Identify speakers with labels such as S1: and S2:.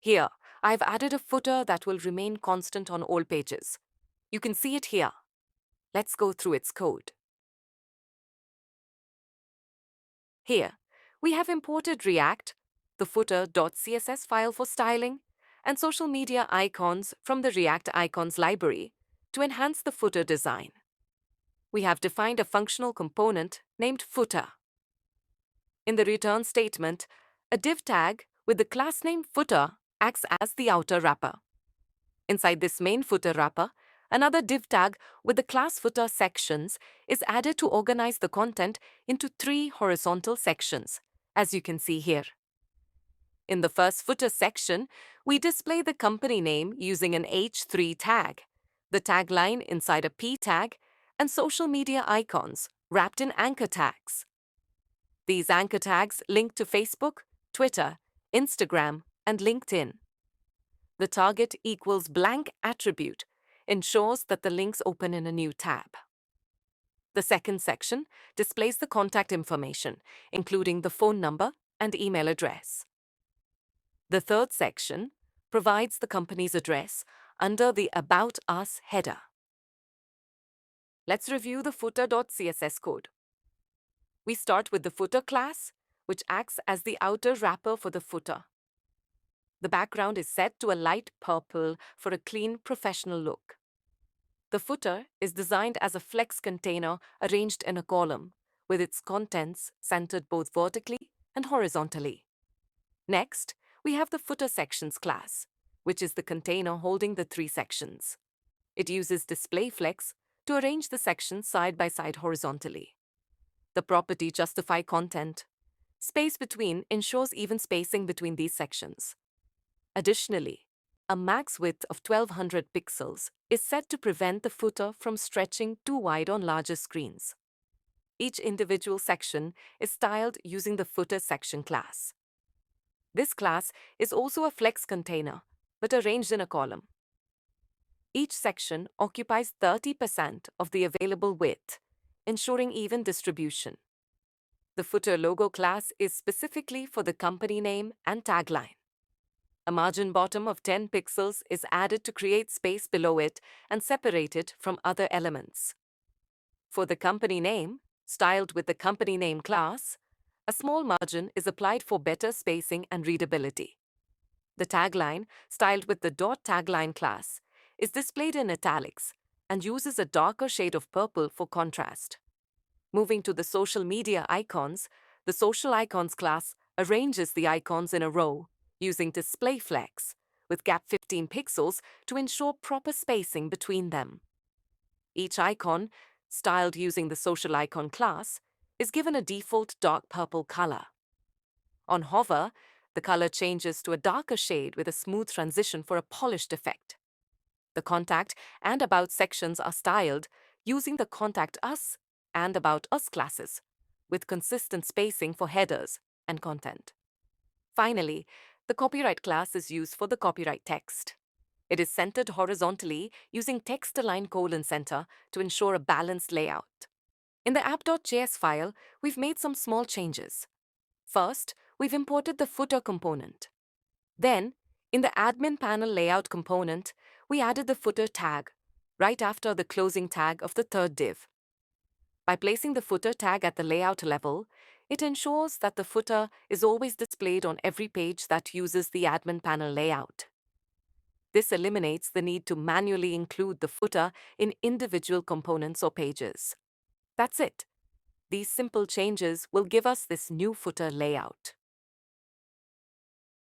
S1: Here, I've added a footer that will remain constant on all pages. You can see it here. Let's go through its code. Here, we have imported React, the footer.css file for styling, and social media icons from the React Icons library to enhance the footer design. We have defined a functional component named footer. In the return statement, a div tag with the class name footer acts as the outer wrapper. Inside this main footer wrapper, another div tag with the class footer sections is added to organize the content into 3 horizontal sections, as you can see here. In the first footer section, we display the company name using an H3 tag, the tagline inside a P tag, and social media icons wrapped in anchor tags. These anchor tags link to Facebook, Twitter, Instagram, and LinkedIn. The target equals blank attribute ensures that the links open in a new tab. The second section displays the contact information, including the phone number and email address. The third section provides the company's address under the About Us header. Let's review the footer.css code. We start with the footer class, which acts as the outer wrapper for the footer. The background is set to a light purple for a clean, professional look. The footer is designed as a flex container arranged in a column, with its contents centered both vertically and horizontally. Next, we have the footer sections class, which is the container holding the 3 sections. It uses displayFlex to arrange the sections side by side horizontally. The property justify content. Space between ensures even spacing between these sections. Additionally, a max width of 1200 pixels is set to prevent the footer from stretching too wide on larger screens. Each individual section is styled using the footer section class. This class is also a flex container, but arranged in a column. Each section occupies 30% of the available width, ensuring even distribution. The footer logo class is specifically for the company name and tagline. A margin bottom of 10 pixels is added to create space below it and separate it from other elements. For the company name, styled with the company name class, a small margin is applied for better spacing and readability. The tagline, styled with the .tagline class, is displayed in italics and uses a darker shade of purple for contrast. Moving to the social media icons, the social icons class arranges the icons in a row using displayFlex with gap 15 pixels to ensure proper spacing between them. Each icon, styled using the social icon class, is given a default dark purple color. On hover, the color changes to a darker shade with a smooth transition for a polished effect. The Contact and About sections are styled using the Contact Us and About Us classes, with consistent spacing for headers and content. Finally, the Copyright class is used for the copyright text. It is centered horizontally using text-align colon center to ensure a balanced layout. In the app.js file, we've made some small changes. First, we've imported the footer component. Then, in the admin panel layout component, we added the footer tag, right after the closing tag of the third div. By placing the footer tag at the layout level, it ensures that the footer is always displayed on every page that uses the admin panel layout. This eliminates the need to manually include the footer in individual components or pages. That's it. These simple changes will give us this new footer layout.